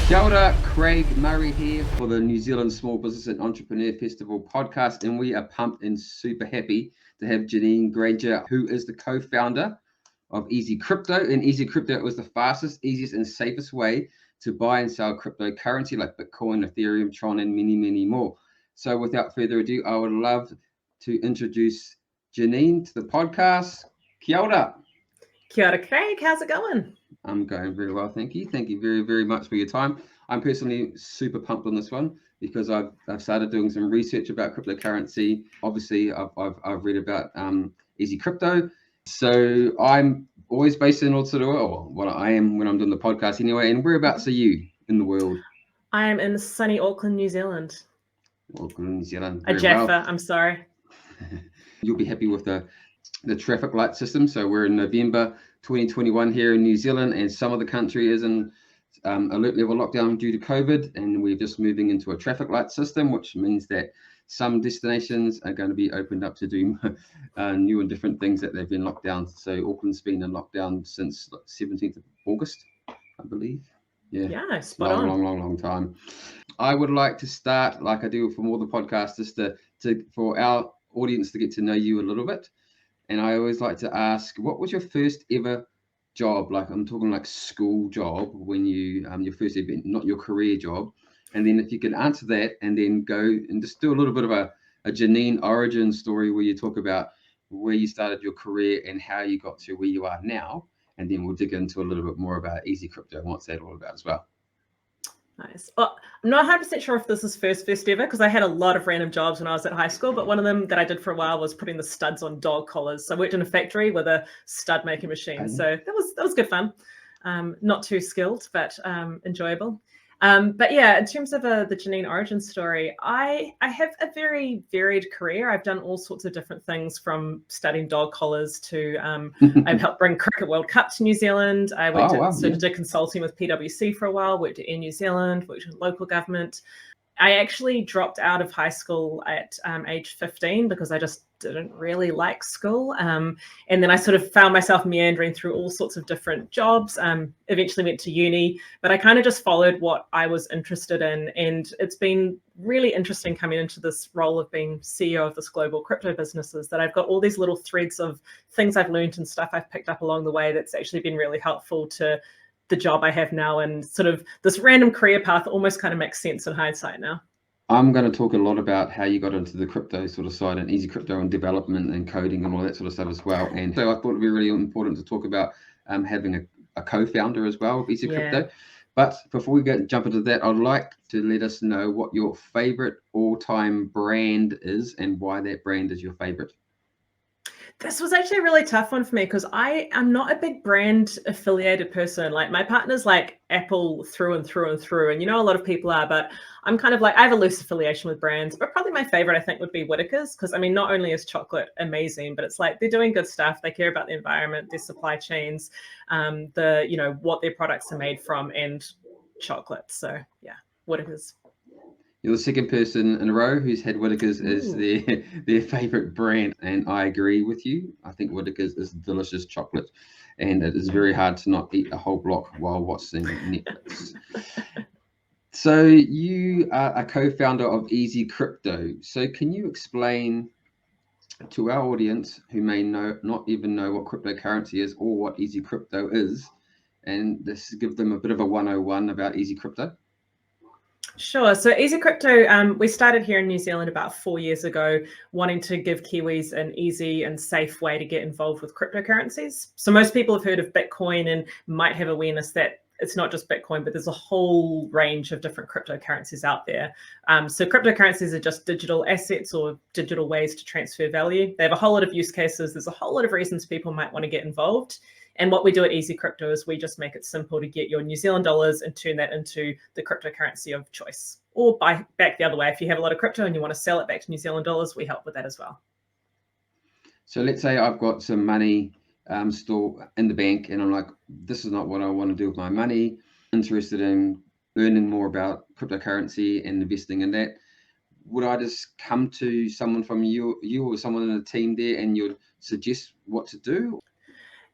Kia ora, Craig Murray here for the New Zealand Small Business and Entrepreneur Festival podcast, and we are pumped and super happy to have Janine Grainger, who is the co-founder of Easy Crypto. And Easy Crypto was the fastest, easiest, and safest way to buy and sell cryptocurrency like Bitcoin, Ethereum, Tron, and many, many more. So without further ado, I would love to introduce Janine to the podcast. Kia ora. Kia ora, Craig. How's it going? I'm going very well, thank you. Thank you very, very much for your time. I'm personally super pumped on this one because I've started doing some research about cryptocurrency. Obviously, I've read about Easy Crypto. So I'm always based in Aotearoa, or what I am when I'm doing the podcast anyway. And whereabouts are you in the world? I am in sunny Auckland, New Zealand. Auckland, New Zealand. A Jaffa, I'm sorry. You'll be happy with the traffic light system. So we're in November 2021 here in New Zealand, and some of the country is in alert level lockdown due to COVID, and we're just moving into a traffic light system, which means that some destinations are going to be opened up to do new and different things that they've been locked down. So Auckland's been in lockdown since 17th of August, I believe. Yeah, spot on. Long time. I would like to start, like I do from all the podcasts, just to for our audience to get to know you a little bit. And I always like to ask, what was your first ever job? Like I'm talking like school job when you, your first ever, not your career job. And then if you can answer that and then go and just do a little bit of a Janine origin story where you talk about where you started your career and how you got to where you are now. And then we'll dig into a little bit more about Easy Crypto and what's that all about as well. Nice. Well, I'm not 100% sure if this is first ever because I had a lot of random jobs when I was at high school, but one of them that I did for a while was putting the studs on dog collars. So I worked in a factory with a stud making machine. So that was good fun. Not too skilled, but enjoyable. But yeah, in terms of the Janine origin story, I have a very varied career. I've done all sorts of different things, from studying dog collars to I've helped bring Cricket World Cup to New Zealand. I did consulting with PwC for a while, worked at Air New Zealand, worked in local government. I actually dropped out of high school at age 15 because I just didn't really like school. And then I sort of found myself meandering through all sorts of different jobs, eventually went to uni, but I kind of just followed what I was interested in. And it's been really interesting coming into this role of being CEO of this global crypto businesses, that I've got all these little threads of things I've learned and stuff I've picked up along the way that's actually been really helpful to the job I have now, and sort of this random career path almost kind of makes sense in hindsight now. I'm going to talk a lot about how you got into the crypto sort of side and Easy Crypto and development and coding and all that sort of stuff as well. And so I thought it'd be really important to talk about having a co-founder as well of Easy Crypto. But before we jump into that, I'd like to let us know what your favorite all-time brand is and why that brand is your favorite. This was actually a really tough one for me because I am not a big brand affiliated person. Like my partner's like Apple through and through and through. And you know, a lot of people are, but I'm kind of like, I have a loose affiliation with brands, but probably my favorite, I think, would be Whittaker's. Because I mean, not only is chocolate amazing, but it's like they're doing good stuff. They care about the environment, their supply chains, what their products are made from, and chocolate. So yeah, Whittaker's. You're the second person in a row who's had Whittaker's as their favorite brand, and I agree with you. I think Whittaker's is delicious chocolate, and it is very hard to not eat a whole block while watching Netflix. So you are a co-founder of Easy Crypto. So can you explain to our audience who may not even know what cryptocurrency is or what Easy Crypto is, and this give them a bit of a 101 about Easy Crypto? Sure. So Easy Crypto, we started here in New Zealand about 4 years ago, wanting to give Kiwis an easy and safe way to get involved with cryptocurrencies. So most people have heard of Bitcoin and might have awareness that it's not just Bitcoin, but there's a whole range of different cryptocurrencies out there. So cryptocurrencies are just digital assets or digital ways to transfer value. They have a whole lot of use cases. There's a whole lot of reasons people might want to get involved. And what we do at Easy Crypto is we just make it simple to get your New Zealand dollars and turn that into the cryptocurrency of choice. Or back the other way, if you have a lot of crypto and you want to sell it back to New Zealand dollars, we help with that as well. So let's say I've got some money stored in the bank and I'm like, this is not what I want to do with my money. Interested in learning more about cryptocurrency and investing in that. Would I just come to someone from you or someone in the team there and you'd suggest what to do?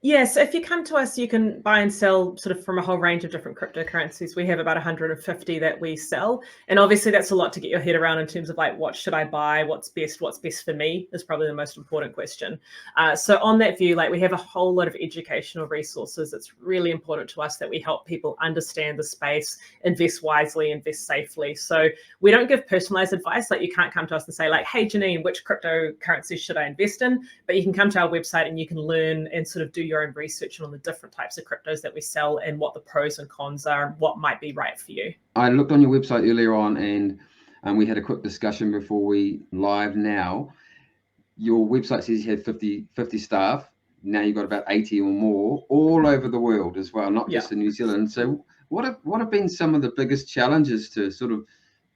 Yeah, so if you come to us, you can buy and sell sort of from a whole range of different cryptocurrencies. We have about 150 that we sell. And obviously that's a lot to get your head around in terms of like, what should I buy? What's best for me is probably the most important question. So on that view, like we have a whole lot of educational resources. It's really important to us that we help people understand the space, invest wisely, invest safely. So we don't give personalized advice. Like you can't come to us and say like, hey, Janine, which cryptocurrency should I invest in? But you can come to our website and you can learn and sort of do your own research on the different types of cryptos that we sell and what the pros and cons are and what might be right for you. I looked on your website earlier on, and we had a quick discussion before we live now. Your website says you had 50 staff. Now you've got about 80 or more all over the world as well, not just in New Zealand. So what have been some of the biggest challenges to sort of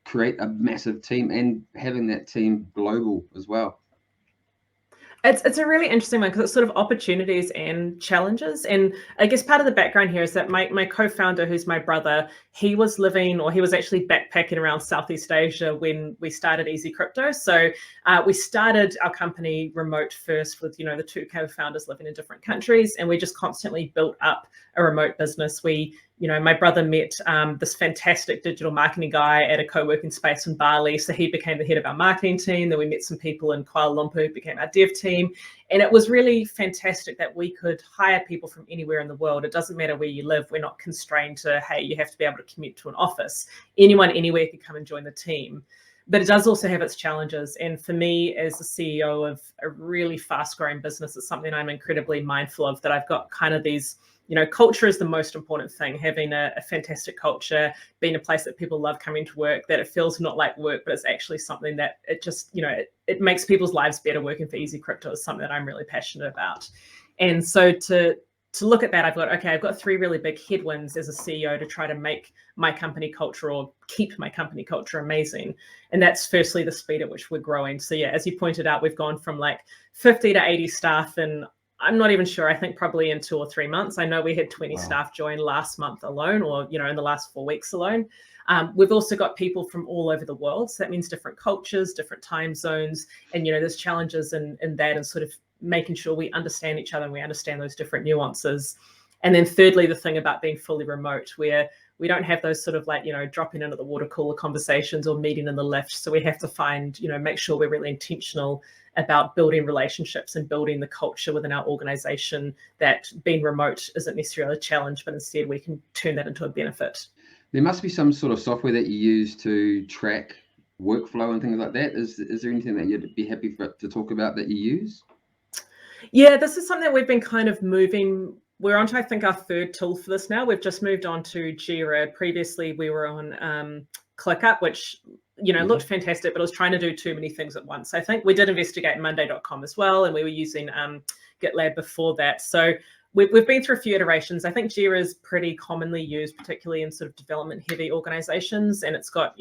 create a massive team and having that team global as well? It's a really interesting one because it's sort of opportunities and challenges. And I guess part of the background here is that my co-founder, who's my brother, he was actually backpacking around Southeast Asia when we started Easy Crypto. So we started our company remote first with, the two co-founders living in different countries. And we just constantly built up a remote business. My brother met this fantastic digital marketing guy at a co-working space in Bali. So he became the head of our marketing team. Then we met some people in Kuala Lumpur who became our dev team. And it was really fantastic that we could hire people from anywhere in the world. It doesn't matter where you live. We're not constrained to, hey, you have to be able to commute to an office. Anyone, anywhere can come and join the team. But it does also have its challenges. And for me, as the CEO of a really fast growing business, it's something I'm incredibly mindful of, that I've got kind of these, culture is the most important thing. Having a fantastic culture, being a place that people love coming to work, that it feels not like work, but it's actually something that it just, it makes people's lives better. Working for Easy Crypto is something that I'm really passionate about. And so to look at that, I've got three really big headwinds as a CEO to try to make my company culture or keep my company culture amazing. And that's firstly the speed at which we're growing. So yeah, as you pointed out, we've gone from like 50 to 80 staff, and I'm not even sure, I think probably in 2 or 3 months. I know we had 20 staff join last month alone, or, in the last 4 weeks alone. We've also got people from all over the world. So that means different cultures, different time zones. And, there's challenges in that, and sort of making sure we understand each other and we understand those different nuances. And then thirdly, the thing about being fully remote, where we don't have those sort of like, dropping in at the water cooler conversations or meeting in the lift. So we have to find, make sure we're really intentional about building relationships and building the culture within our organization, that being remote isn't necessarily a challenge, but instead we can turn that into a benefit. There must be some sort of software that you use to track workflow and things like that. Is there anything that you'd be happy to talk about that you use? Yeah, this is something that we've been kind of moving. We're on to, I think, our third tool for this now. We've just moved on to Jira. Previously, we were on ClickUp, which looked fantastic, but it was trying to do too many things at once. I think we did investigate Monday.com as well, and we were using GitLab before that. So we've been through a few iterations. I think Jira is pretty commonly used, particularly in sort of development-heavy organizations, and it's got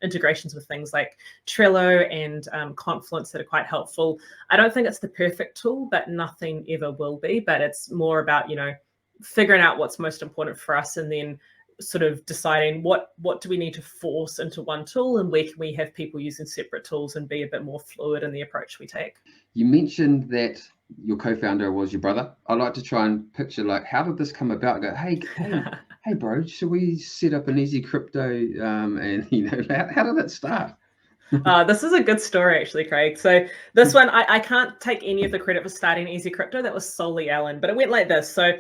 integrations with things like Trello and Confluence that are quite helpful. I don't think it's the perfect tool, but nothing ever will be. But it's more about figuring out what's most important for us, and then sort of deciding what do we need to force into one tool, and where can we have people using separate tools and be a bit more fluid in the approach we take. You mentioned that your co-founder was your brother. I like to try and picture, like, how did this come about? Go, hey bro, should we set up an Easy Crypto? And how did it start? This is a good story, actually, Craig. So this one, I can't take any of the credit for starting Easy Crypto. That was solely Alan, but it went like this. So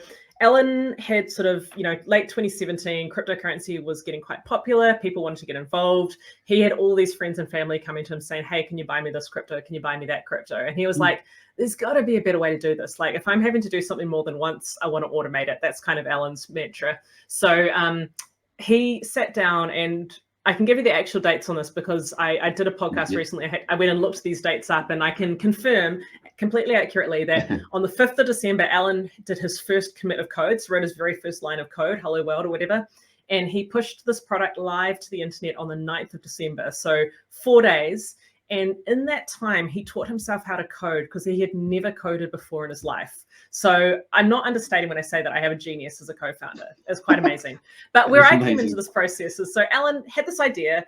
Alan had sort of, late 2017, cryptocurrency was getting quite popular. People wanted to get involved. He had all these friends and family coming to him saying, hey, can you buy me this crypto? Can you buy me that crypto? And he was like, there's got to be a better way to do this. Like, if I'm having to do something more than once, I want to automate it. That's kind of Alan's mantra. So he sat down, and I can give you the actual dates on this because I did a podcast recently. I went and looked these dates up, and I can confirm completely accurately that on the 5th of December, Alan did his first commit of code, so wrote his very first line of code, hello world or whatever. And he pushed this product live to the internet on the 9th of December. So 4 days. And in that time, he taught himself how to code because he had never coded before in his life. So I'm not understating when I say that I have a genius as a co-founder. It's quite amazing. But where I came into this process is, so Alan had this idea.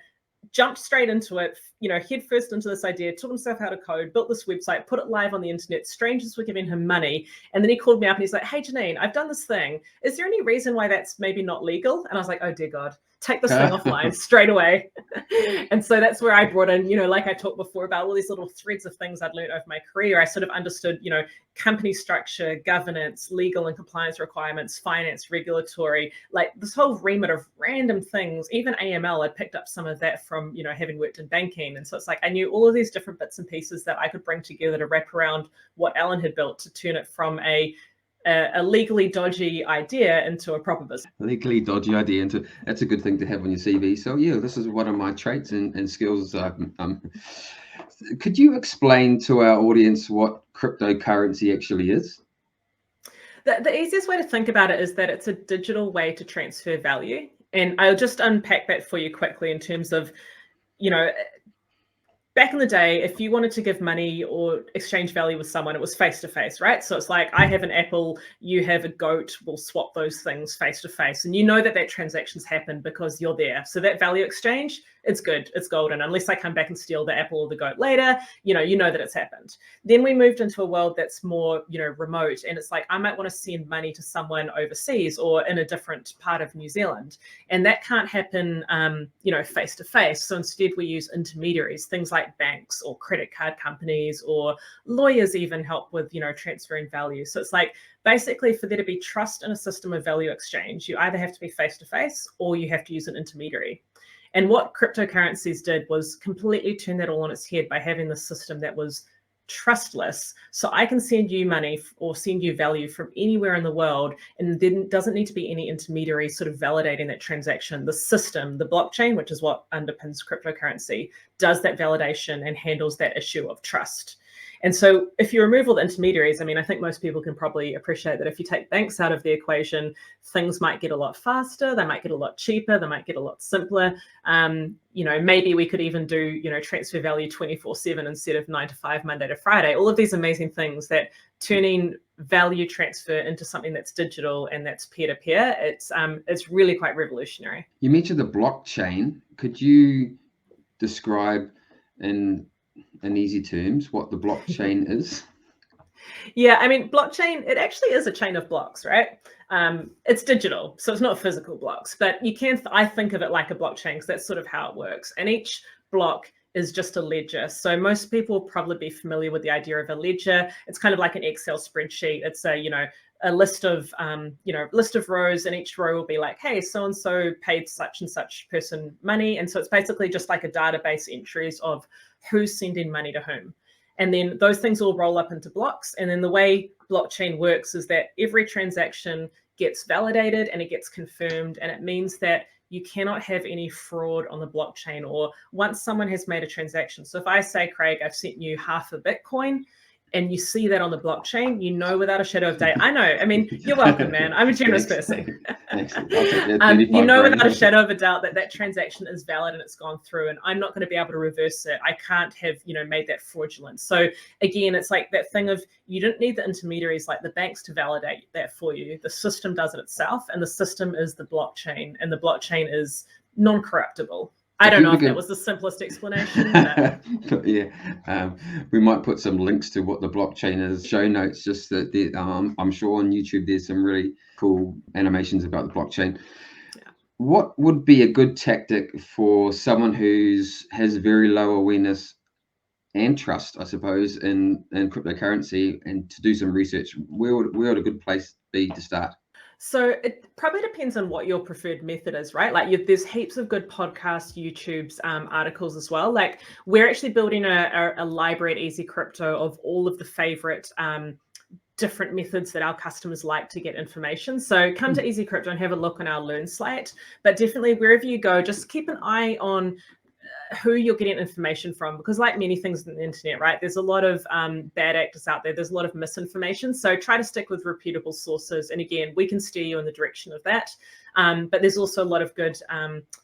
jumped straight into it, head first into this idea, taught himself how to code, built this website, put it live on the internet. Strangers were giving him money. And then he called me up and he's like, hey, Janine, I've done this thing. Is there any reason why that's maybe not legal? And I was like, oh, dear God, take this thing offline straight away. And so that's where I brought in, like I talked before about all these little threads of things I'd learned over my career. I sort of understood, company structure, governance, legal and compliance requirements, finance, regulatory, like this whole remit of random things. Even AML, I picked up some of that from, having worked in banking. And so it's like I knew all of these different bits and pieces that I could bring together to wrap around what Alan had built to turn it from a legally dodgy idea into a proper business. Legally dodgy idea into, that's a good thing to have on your CV. So yeah, this is one of my traits and skills. Could you explain to our audience what cryptocurrency actually is? The easiest way to think about it is that it's a digital way to transfer value. And I'll just unpack that for you quickly in terms of, back in the day, if you wanted to give money or exchange value with someone, it was face-to-face, right? So it's like, I have an apple, you have a goat, we'll swap those things face-to-face. And you know that transaction's happened because you're there. So that value exchange, it's good, it's golden. Unless I come back and steal the apple or the goat later, you know that it's happened. Then we moved into a world that's more, remote. And it's like, I might want to send money to someone overseas or in a different part of New Zealand. And that can't happen, face-to-face. So instead we use intermediaries, things like banks or credit card companies, or lawyers even help with, transferring value. So it's like, basically for there to be trust in a system of value exchange, you either have to be face-to-face or you have to use an intermediary. And what cryptocurrencies did was completely turn that all on its head by having the system that was trustless. So I can send you money or send you value from anywhere in the world, and then doesn't need to be any intermediary sort of validating that transaction. The system, the blockchain, which is what underpins cryptocurrency, does that validation and handles that issue of trust. And so if you remove all the intermediaries, I think most people can probably appreciate that if you take banks out of the equation, things might get a lot faster, they might get a lot cheaper, they might get a lot simpler. Maybe we could even do, transfer value 24/7 instead of 9 to 5, Monday to Friday. All of these amazing things that turning value transfer into something that's digital and that's peer-to-peer, it's really quite revolutionary. You mentioned the blockchain. Could you describe in easy terms what the blockchain is? Yeah, blockchain, it actually is a chain of blocks, right? It's digital, so it's not physical blocks, but I think of it like a blockchain because that's sort of how it works. And each block is just a ledger. So most people will probably be familiar with the idea of a ledger. It's kind of like an Excel spreadsheet. It's a list of rows, and each row will be like, hey, so-and-so paid such and such person money. And so it's basically just like a database entries of who's sending money to whom. And then those things all roll up into blocks. And then the way blockchain works is that every transaction gets validated and it gets confirmed. And it means that you cannot have any fraud on the blockchain, or once someone has made a transaction. So if I say, Craig, I've sent you half a Bitcoin, and you see that on the blockchain, without a shadow of doubt. I know. You're welcome, man. I'm a generous person. Without a shadow of a doubt that transaction is valid and it's gone through, and I'm not going to be able to reverse it. I can't have, made that fraudulent. So again, it's like that thing of, you don't need the intermediaries like the banks to validate that for you. The system does it itself, and the system is the blockchain, and the blockchain is non-corruptible. I don't know if that was the simplest explanation. But... yeah, we might put some links to what the blockchain is, show notes, just that I'm sure on YouTube there's some really cool animations about the blockchain. Yeah. What would be a good tactic for someone has very low awareness and trust, I suppose, in cryptocurrency, and to do some research? Where would a good place be to start? So it probably depends on what your preferred method is, right? Like there's heaps of good podcasts, YouTube's, articles as well. Like we're actually building a library at Easy Crypto of all of the favorite different methods that our customers like to get information. So come to Easy Crypto and have a look on our Learn slate. But definitely wherever you go, just keep an eye on who you're getting information from, because like many things on the internet, right, there's a lot of bad actors out there. There's a lot of misinformation. So try to stick with reputable sources. And again, we can steer you in the direction of that. But there's also a lot of good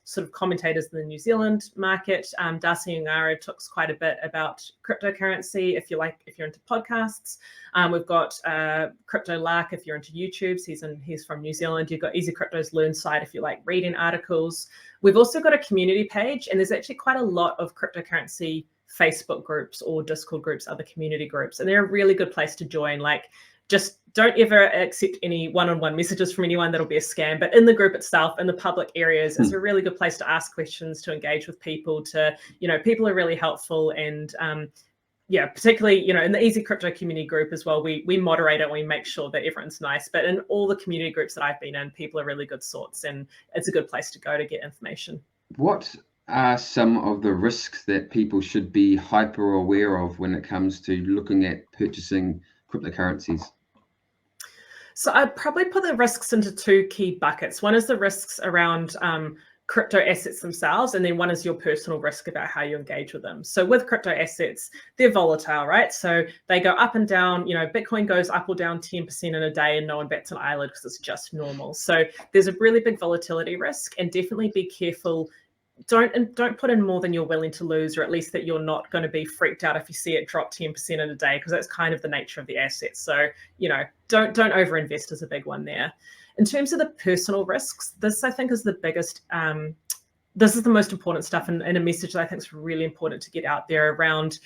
sort of commentators in the New Zealand market. Darcy Ungaro talks quite a bit about cryptocurrency if you're into podcasts. We've got Crypto Lark if you're into YouTube. He's from New Zealand. You've got Easy Crypto's Learn site if you like reading articles. We've also got a community page, and there's actually quite a lot of cryptocurrency Facebook groups or Discord groups, other community groups, and they're a really good place to join. Like, just don't ever accept any one-on-one messages from anyone. That'll be a scam. But in the group itself, in the public areas, it's a really good place to ask questions, to engage with people. People are really helpful, and particularly in the Easy Crypto community group as well. We moderate it and we make sure that everyone's nice. But in all the community groups that I've been in, people are really good sorts, and it's a good place to go to get information. What are some of the risks that people should be hyper aware of when it comes to looking at purchasing cryptocurrencies? So I'd probably put the risks into two key buckets. One is the risks around crypto assets themselves, and then one is your personal risk about how you engage with them. So with crypto assets, they're volatile, right? So they go up and down. Bitcoin goes up or down 10% in a day and no one bats an eyelid because it's just normal. So there's a really big volatility risk, and definitely be careful. Don't put in more than you're willing to lose, or at least that you're not going to be freaked out if you see it drop 10% in a day, because that's kind of the nature of the asset. So, don't overinvest is a big one there. In terms of the personal risks, this I think is the biggest, this is the most important stuff, and a message that I think is really important to get out there around.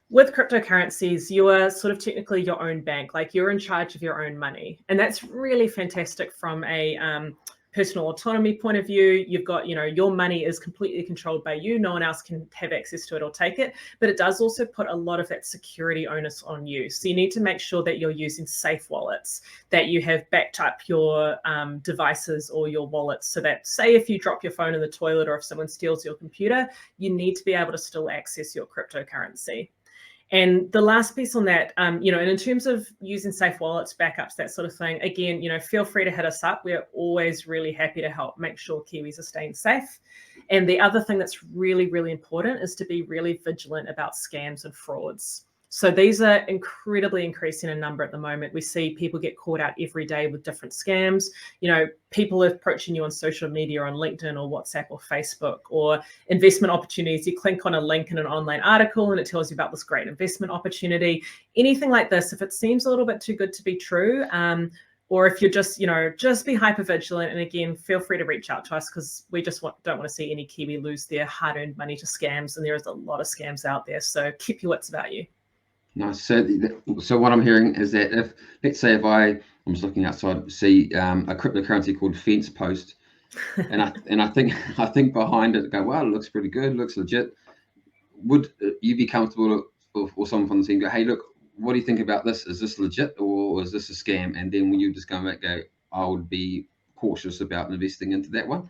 With cryptocurrencies, you are sort of technically your own bank, like you're in charge of your own money. And that's really fantastic from a personal autonomy point of view. You've got, your money is completely controlled by you. No one else can have access to it or take it. But it does also put a lot of that security onus on you. So you need to make sure that you're using safe wallets, that you have backed up your devices or your wallets, so that, say, if you drop your phone in the toilet or if someone steals your computer, you need to be able to still access your cryptocurrency. And the last piece on that, and in terms of using safe wallets, backups, that sort of thing, again, feel free to hit us up. We're always really happy to help make sure Kiwis are staying safe. And the other thing that's really, really important is to be really vigilant about scams and frauds. So these are incredibly increasing in number at the moment. We see people get caught out every day with different scams. People are approaching you on social media, on LinkedIn or WhatsApp or Facebook, or investment opportunities. You click on a link in an online article and it tells you about this great investment opportunity. Anything like this, if it seems a little bit too good to be true, or if you're just be hyper vigilant. And again, feel free to reach out to us, because we just don't want to see any Kiwi lose their hard-earned money to scams. And there is a lot of scams out there. So keep your wits about you. Nice. So what I'm hearing is that let's say I'm just looking outside, see a cryptocurrency called Fence Post, and I think behind it, go, well, it looks pretty good, looks legit. Would you be comfortable, or someone from the team go, hey, look, what do you think about this? Is this legit or is this a scam? And then when you just come back, go, I would be cautious about investing into that one.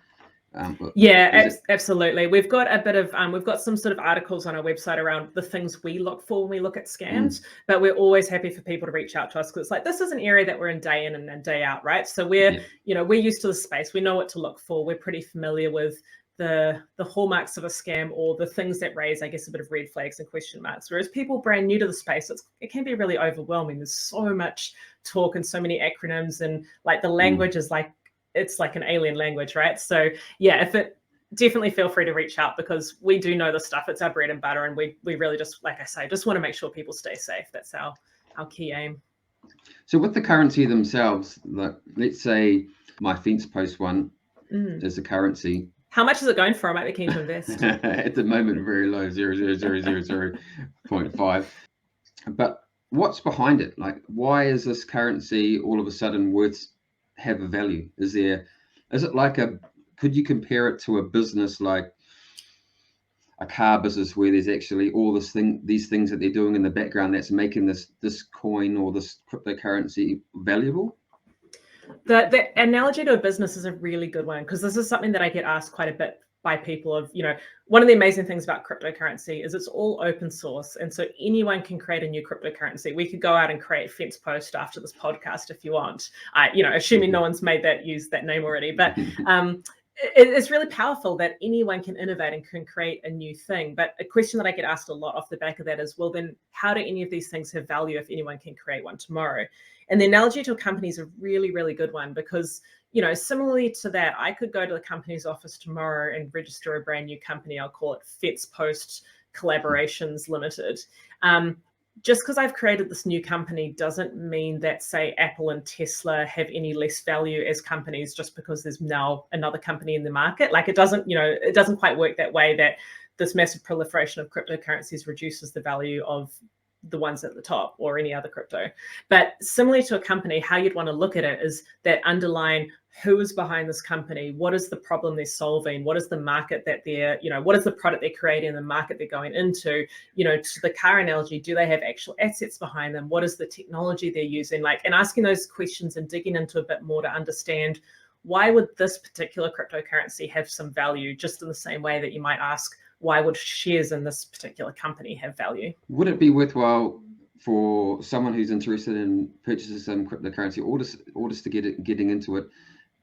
Absolutely. We've got a bit of we've got some sort of articles on our website around the things we look for when we look at scams, but we're always happy for people to reach out to us, because it's like, this is an area that we're in day in and day out, right? So we're used to the space. We know what to look for. We're pretty familiar with the hallmarks of a scam, or the things that raise, I guess, a bit of red flags and question marks. Whereas people brand new to the space, it can be really overwhelming. There's so much talk and so many acronyms, and like the language is like, it's like an alien language, right? So definitely feel free to reach out, because we do know the stuff. It's our bread and butter, and we really just, like I say, just want to make sure people stay safe. That's our key aim. So with the currency themselves, like, let's say my Fence Post one is a currency. How much is it going for? I might be keen to invest. At the moment, very low, 0.00005. But what's behind it? Like, why is this currency all of a sudden have a value? Is it like could you compare it to a business, like a car business, where there's actually all these things that they're doing in the background that's making this coin or this cryptocurrency valuable? The analogy to a business is a really good one, because this is something that I get asked quite a bit by people of, one of the amazing things about cryptocurrency is it's all open source. And so anyone can create a new cryptocurrency. We could go out and create Fence Post after this podcast if you want, assuming no one's used that name already. But it's really powerful that anyone can innovate and can create a new thing. But a question that I get asked a lot off the back of that is, well, then how do any of these things have value if anyone can create one tomorrow? And the analogy to a company is a really, really good one, because similarly to that, I could go to the company's office tomorrow and register a brand new company. I'll call it Fets Post Collaborations Limited. Just because I've created this new company doesn't mean that, say, Apple and Tesla have any less value as companies just because there's now another company in the market. Like, it doesn't quite work that way, that this massive proliferation of cryptocurrencies reduces the value of the ones at the top or any other crypto. But similarly to a company, how you'd want to look at it is that underlying who is behind this company, what is the problem they're solving, what is the market that they're, what is the product they're creating, the market they're going into, to the car analogy, do they have actual assets behind them? What is the technology they're using? And asking those questions and digging into a bit more to understand why would this particular cryptocurrency have some value, just in the same way that you might ask, why would shares in this particular company have value? Would it be worthwhile for someone who's interested in purchasing some cryptocurrency or just to getting into it,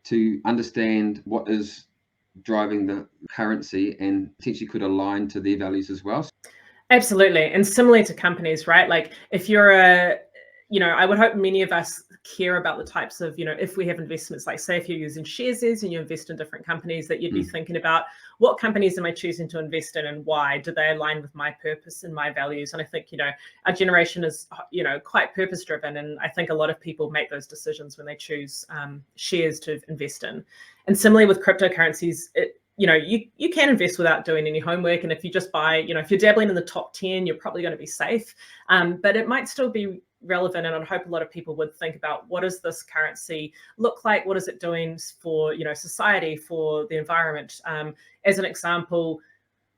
to understand what is driving the currency and potentially could align to their values as well? Absolutely. And similarly to companies, right? Like, if you're I would hope many of us care about the types of, if we have investments, like say if you're using shares and you invest in different companies, that you'd be thinking about, what companies am I choosing to invest in and why? Do they align with my purpose and my values? And I think, our generation is, quite purpose driven. And I think a lot of people make those decisions when they choose shares to invest in. And similarly with cryptocurrencies, you can invest without doing any homework. And if you just buy, if you're dabbling in the top 10, you're probably going to be safe. But it might still be relevant, and I hope a lot of people would think about, what does this currency look like? What is it doing for society, for the environment? As an example,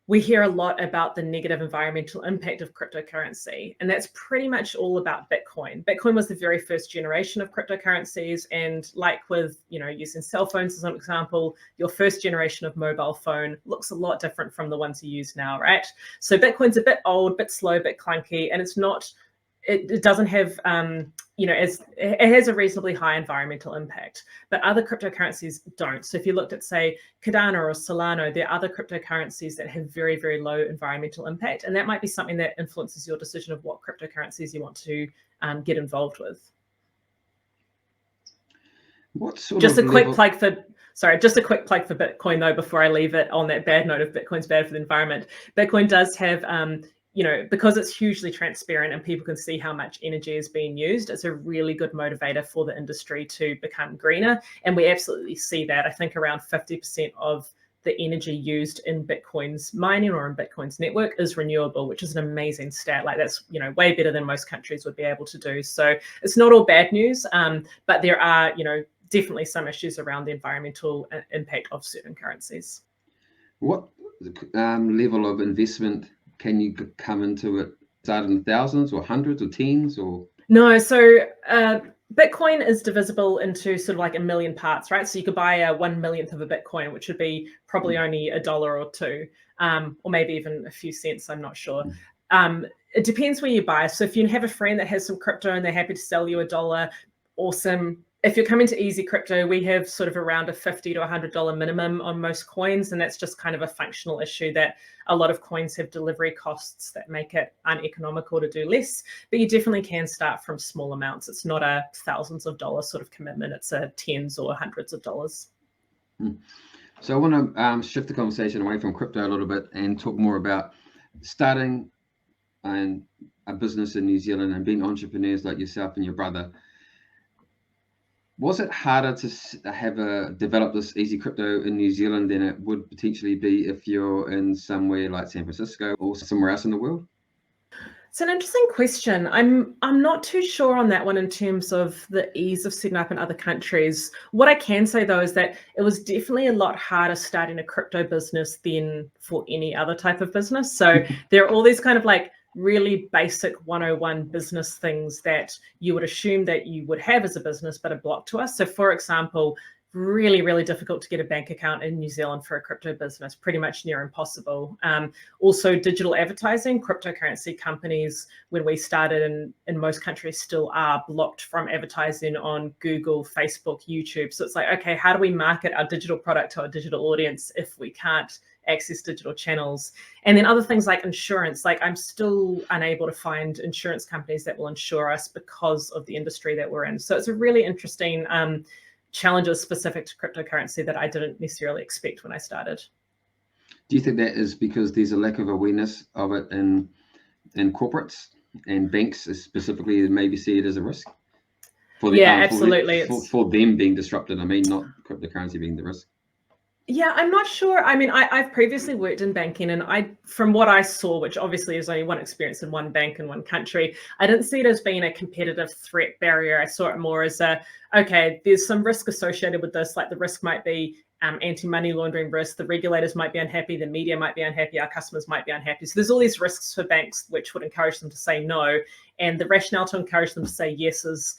we hear a lot about the negative environmental impact of cryptocurrency, and that's pretty much all about Bitcoin. Bitcoin was the very first generation of cryptocurrencies, and like with using cell phones as an example, your first generation of mobile phone looks a lot different from the ones you use now, right? So Bitcoin's a bit old, a bit slow, a bit clunky, and it's not. It doesn't have, it has a reasonably high environmental impact, but other cryptocurrencies don't. So if you looked at, say, Cardano or Solano, there are other cryptocurrencies that have very, very low environmental impact. And that might be something that influences your decision of what cryptocurrencies you want to get involved with. Just a quick plug for Bitcoin, though, before I leave it on that bad note of Bitcoin's bad for the environment. Bitcoin does have, because it's hugely transparent and people can see how much energy is being used, it's a really good motivator for the industry to become greener. And we absolutely see that. I think around 50% of the energy used in Bitcoin's mining or in Bitcoin's network is renewable, which is an amazing stat. Like, that's, way better than most countries would be able to do. So it's not all bad news, but there are, definitely some issues around the environmental impact of certain currencies. What level of investment can you come into it? Start in the thousands or hundreds or tens or? No, so Bitcoin is divisible into sort of like a million parts, right? So you could buy a 1/1,000,000th of a Bitcoin, which would be probably only $1 or $2, or maybe even a few cents, I'm not sure. It depends where you buy. So if you have a friend that has some crypto and they're happy to sell you $1, awesome. If you're coming to Easy Crypto, we have sort of around a $50 to $100 minimum on most coins. And that's just kind of a functional issue that a lot of coins have delivery costs that make it uneconomical to do less. But you definitely can start from small amounts. It's not a thousands of dollars sort of commitment. It's a tens or hundreds of dollars. So I want to shift the conversation away from crypto a little bit and talk more about starting a business in New Zealand and being entrepreneurs like yourself and your brother. Was it harder to develop this Easy Crypto in New Zealand than it would potentially be if you're in somewhere like San Francisco or somewhere else in the world? It's an interesting question. I'm not too sure on that one in terms of the ease of setting up in other countries. What I can say, though, is that it was definitely a lot harder starting a crypto business than for any other type of business. So there are all these kind of like really basic 101 business things that you would assume that you would have as a business, but are blocked to us. So for example, really, really difficult to get a bank account in New Zealand for a crypto business, pretty much near impossible. Also digital advertising, cryptocurrency companies, when we started in most countries still are blocked from advertising on Google, Facebook, YouTube. So it's like, okay, how do we market our digital product to our digital audience if we can't access digital channels? And then other things like insurance, like I'm still unable to find insurance companies that will insure us because of the industry that we're in. So it's a really interesting challenges specific to cryptocurrency that I didn't necessarily expect when I started. Do you think that is because there's a lack of awareness of it in corporates and banks specifically, maybe see it as a risk? Absolutely. For them being disrupted, I mean, not cryptocurrency being the risk. Yeah, I'm not sure. I mean, I've previously worked in banking, and from what I saw, which obviously is only one experience in one bank in one country, I didn't see it as being a competitive threat barrier. I saw it more as okay, there's some risk associated with this, like the risk might be anti-money laundering risk, the regulators might be unhappy, the media might be unhappy, our customers might be unhappy. So there's all these risks for banks, which would encourage them to say no. And the rationale to encourage them to say yes is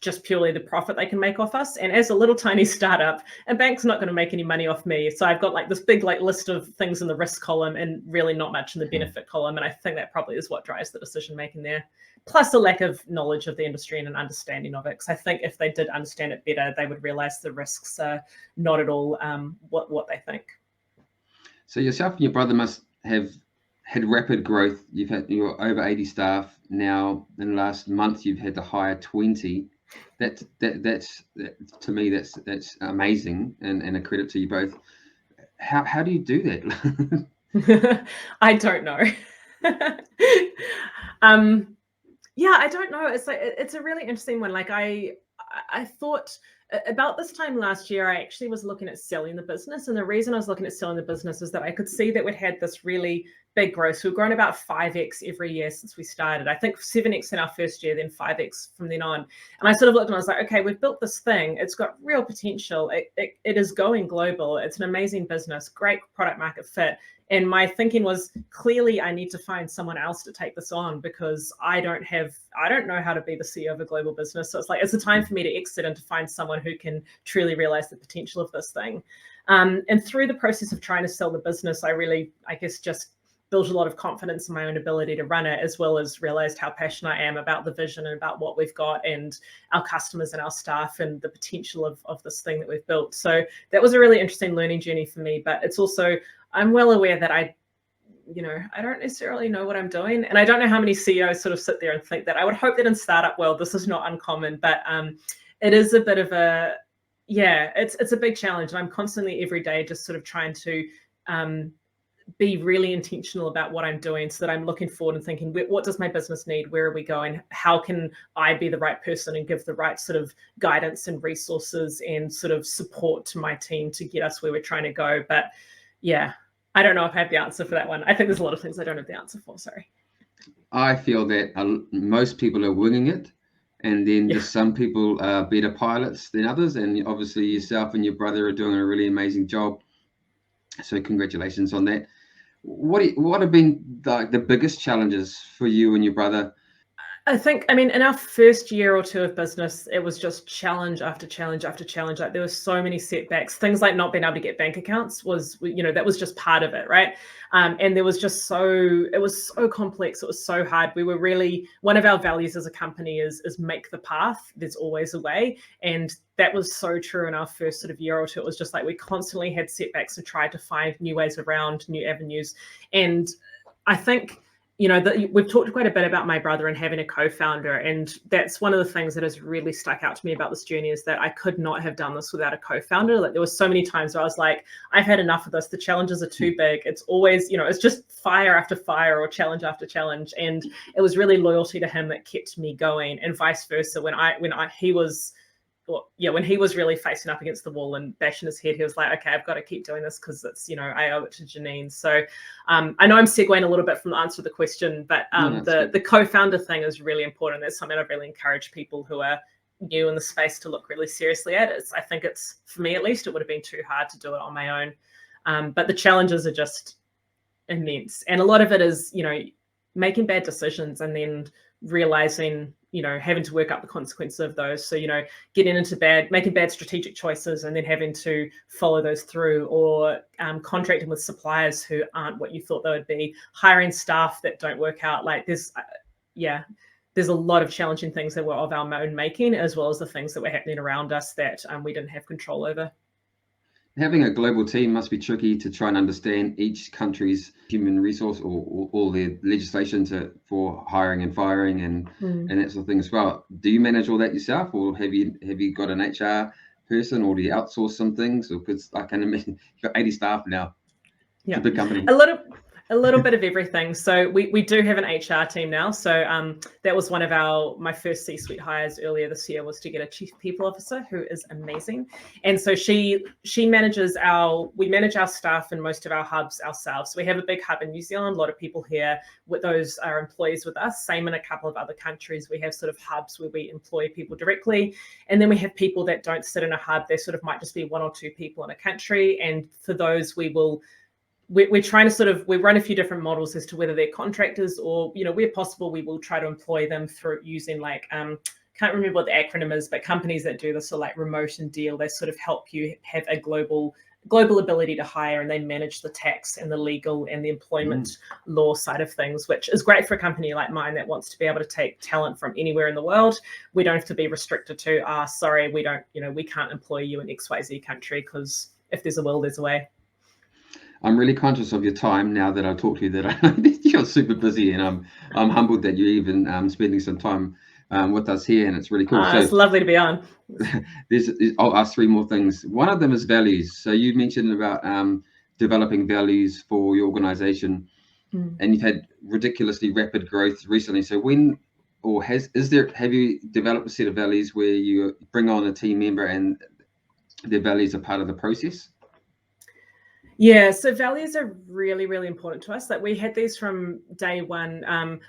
just purely the profit they can make off us. And as a little tiny startup, a bank's not going to make any money off me. So I've got like this big list of things in the risk column and really not much in the benefit column. And I think that probably is what drives the decision making there. Plus a lack of knowledge of the industry and an understanding of it. Because I think if they did understand it better, they would realize the risks are not at all what they think. So yourself and your brother must have had rapid growth. You're over 80 staff now. In the last month, you've had to hire 20. That's to me, that's amazing and a credit to you both. How do you do that? I don't know. Yeah, I don't know. It's a really interesting one. Like I thought about this time last year, I actually was looking at selling the business. And the reason I was looking at selling the business is that I could see that we'd had this really big growth. So we've grown about 5x every year since we started. I think 7x in our first year, then 5x from then on. And I sort of looked and I was like, okay, we've built this thing. It's got real potential. It is going global. It's an amazing business, great product market fit. And my thinking was, clearly I need to find someone else to take this on because I don't know how to be the CEO of a global business. So it's a time for me to exit and to find someone who can truly realize the potential of this thing. And through the process of trying to sell the business, I guess just built a lot of confidence in my own ability to run it, as well as realized how passionate I am about the vision and about what we've got and our customers and our staff and the potential of this thing that we've built. So that was a really interesting learning journey for me, but it's also, I'm well aware that I don't necessarily know what I'm doing. And I don't know how many CEOs sort of sit there and think that. I would hope that in startup world, this is not uncommon, but it is a bit of it's a big challenge. And I'm constantly every day just sort of trying to be really intentional about what I'm doing so that I'm looking forward and thinking, what does my business need? Where are we going? How can I be the right person and give the right sort of guidance and resources and sort of support to my team to get us where we're trying to go? But yeah, I don't know if I have the answer for that one. I think there's a lot of things I don't have the answer for, sorry. I feel that most people are winging it. And then just some people are better pilots than others. And obviously yourself and your brother are doing a really amazing job. So congratulations on that. What have been the biggest challenges for you and your brother? I think, in our first year or two of business, it was just challenge after challenge after challenge. Like there were so many setbacks. Things like not being able to get bank accounts was, that was just part of it, right? And there was just it was so complex. It was so hard. We were really, one of our values as a company is make the path. There's always a way. And that was so true in our first sort of year or two. It was just like we constantly had setbacks and tried to find new ways around, new avenues. And I think, we've talked quite a bit about my brother and having a co-founder, and that's one of the things that has really stuck out to me about this journey is that I could not have done this without a co-founder. Like there were so many times where I was like, I've had enough of this. The challenges are too big. It's always, it's just fire after fire or challenge after challenge. And it was really loyalty to him that kept me going, and vice versa. When he was really facing up against the wall and bashing his head, he was like, okay, I've got to keep doing this because it's, I owe it to Janine. So I know I'm segueing a little bit from the answer to the question, but the co-founder thing is really important. That's something I've really encouraged people who are new in the space to look really seriously at. I think it's, for me at least, it would have been too hard to do it on my own. But the challenges are just immense. And a lot of it is, making bad decisions and then realizing, having to work up the consequences of those. So, making bad strategic choices and then having to follow those through, or contracting with suppliers who aren't what you thought they would be, hiring staff that don't work out. Like there's a lot of challenging things that were of our own making, as well as the things that were happening around us that we didn't have control over. Having a global team must be tricky to try and understand each country's human resource or all their legislation for hiring and firing and that sort of thing as well. Do you manage all that yourself, or have you got an HR person, or do you outsource some things? Or because I can imagine you've got 80 staff now. Yeah, it's a big company. A little bit of everything. So we do have an HR team now. So that was one of my first C-suite hires earlier this year, was to get a chief people officer who is amazing. And so she manages we manage our staff in most of our hubs ourselves. So we have a big hub in New Zealand. A lot of people here with those are employees with us. Same in a couple of other countries. We have sort of hubs where we employ people directly. And then we have people that don't sit in a hub. They sort of might just be 1 or 2 people in a country. And for those, we're trying to we run a few different models as to whether they're contractors or, where possible, we will try to employ them through using can't remember what the acronym is, but companies that do this are like Remote and Deal. They sort of help you have a global ability to hire, and they manage the tax and the legal and the employment law side of things, which is great for a company like mine that wants to be able to take talent from anywhere in the world. We don't have to be restricted to, sorry, we can't employ you in XYZ country, because if there's a will, there's a way. I'm really conscious of your time now that I talked to you, that I know you're super busy, and I'm humbled that you're even spending some time with us here, and it's really cool. So it's lovely to be on. I'll ask 3 more things. One of them is values. So you mentioned about developing values for your organization, and you've had ridiculously rapid growth recently. So have you developed a set of values where you bring on a team member and their values are part of the process? Yeah, so values are really, really important to us. Like, we had these from day one.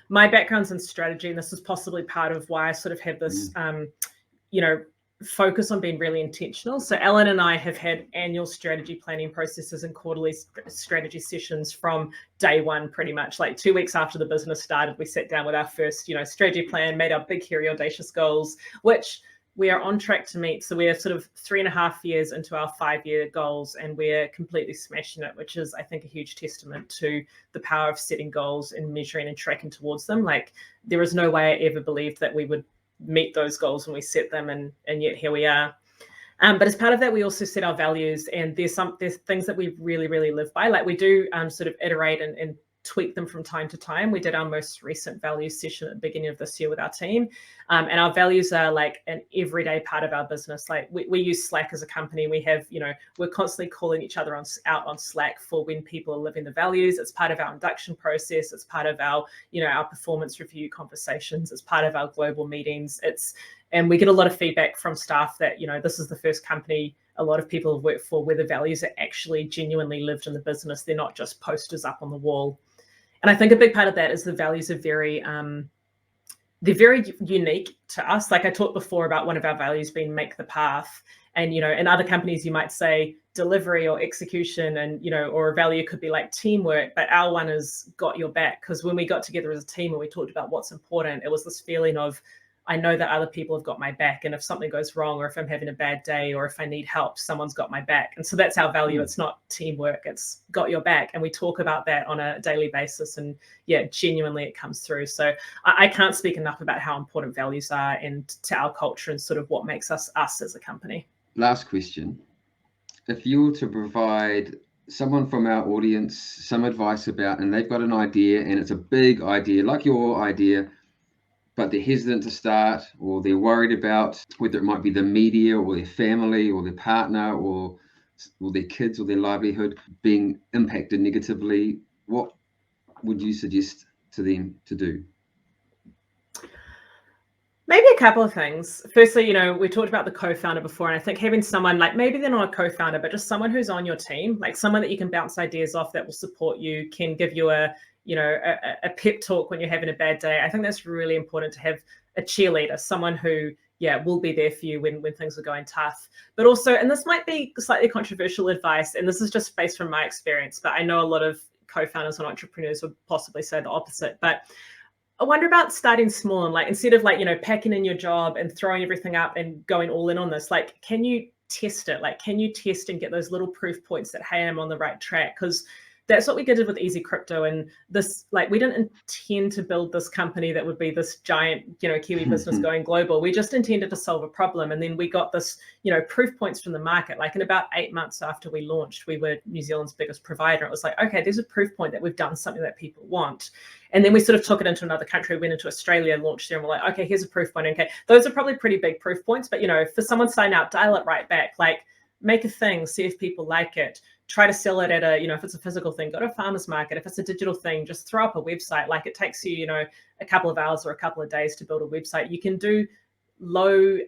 My background's in strategy, and this is possibly part of why I sort of have this, focus on being really intentional. So Alan and I have had annual strategy planning processes and quarterly strategy sessions from day one, pretty much. Like 2 weeks after the business started, we sat down with our first, strategy plan, made our big, hairy, audacious goals, which we are on track to meet. So we're sort of 3.5 years into our 5-year goals, and we're completely smashing it, which is, I think, a huge testament to the power of setting goals and measuring and tracking towards them. Like, there is no way I ever believed that we would meet those goals when we set them, and yet here we are. But as part of that, we also set our values, and there's things that we really, really live by. Like, we do sort of iterate and tweak them from time to time. We did our most recent values session at the beginning of this year with our team. And our values are like an everyday part of our business. Like, we use Slack as a company. We have, we're constantly calling each other out on Slack for when people are living the values. It's part of our induction process. It's part of our, our performance review conversations. It's part of our global meetings. And we get a lot of feedback from staff that, this is the first company a lot of people have worked for where the values are actually genuinely lived in the business. They're not just posters up on the wall. And I think a big part of that is the values are they're very unique to us. Like, I talked before about one of our values being make the path. And, in other companies, you might say delivery or execution, and, or a value could be like teamwork, but our one is got your back. Because when we got together as a team and we talked about what's important, it was this feeling of, I know that other people have got my back, and if something goes wrong, or if I'm having a bad day, or if I need help, someone's got my back. And so that's our value. It's not teamwork, it's got your back. And we talk about that on a daily basis, and genuinely it comes through. So I can't speak enough about how important values are, and to our culture, and sort of what makes us as a company. Last question. If you were to provide someone from our audience some advice about, and they've got an idea, and it's a big idea, like your idea, but they're hesitant to start, or they're worried about whether it might be the media or their family or their partner or their kids or their livelihood being impacted negatively, what would you suggest to them to do? Maybe a couple of things. Firstly, we talked about the co-founder before, and I think having someone, like, maybe they're not a co-founder, but just someone who's on your team, like someone that you can bounce ideas off, that will support you, can give you a pep talk when you're having a bad day. I think that's really important, to have a cheerleader, someone who, will be there for you when things are going tough. But also, and this might be slightly controversial advice, and this is just based from my experience, but I know a lot of co-founders and entrepreneurs would possibly say the opposite. But I wonder about starting small, and like, instead of like, packing in your job and throwing everything up and going all in on this, like, can you test it? Like, can you test and get those little proof points that, hey, I'm on the right track? Because that's what we did with Easy Crypto. And this, like, we didn't intend to build this company that would be this giant, Kiwi business going global. We just intended to solve a problem. And then we got this, proof points from the market. Like in about 8 months after we launched, we were New Zealand's biggest provider. It was like, okay, there's a proof point that we've done something that people want. And then we sort of took it into another country, went into Australia, launched there, and we're like, okay, here's a proof point. Okay, those are probably pretty big proof points, but for someone starting out, dial it right back. Like, make a thing, see if people like it. Try to sell it at a, if it's a physical thing, go to a farmer's market. If it's a digital thing, just throw up a website. Like, it takes you, a couple of hours or a couple of days to build a website. You can do low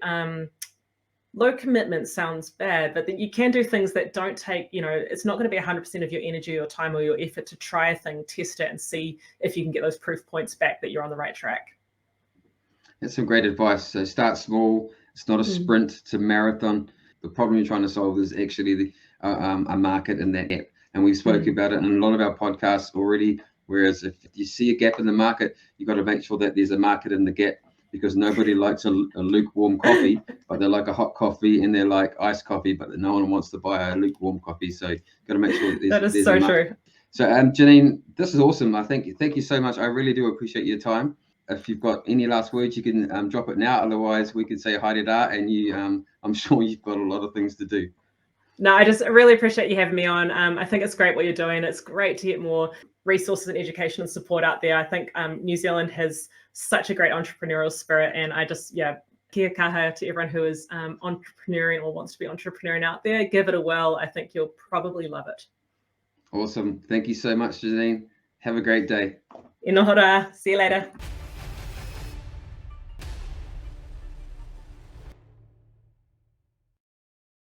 commitment sounds bad, but then you can do things that don't take, it's not going to be 100% of your energy or time or your effort to try a thing, test it, and see if you can get those proof points back that you're on the right track. That's some great advice. So start small. It's not a sprint, it's a marathon. The problem you're trying to solve is actually a market in that app. And we've spoken about it in a lot of our podcasts already. Whereas if you see a gap in the market, you've got to make sure that there's a market in the gap, because nobody likes a lukewarm coffee, but they like a hot coffee, and they like iced coffee, but no one wants to buy a lukewarm coffee. So you've got to make sure that that is so true. So Janine, this is awesome. Thank you so much. I really do appreciate your time. If you've got any last words, you can drop it now. Otherwise, we can say hi to da, and you. I'm sure you've got a lot of things to do. No, I just really appreciate you having me on. I think it's great what you're doing. It's great to get more resources and education and support out there. I think New Zealand has such a great entrepreneurial spirit, and I just, kia kaha to everyone who is entrepreneuring or wants to be entrepreneuring out there. Give it a whirl. I think you'll probably love it. Awesome. Thank you so much, Janine. Have a great day. E noho rā. See you later.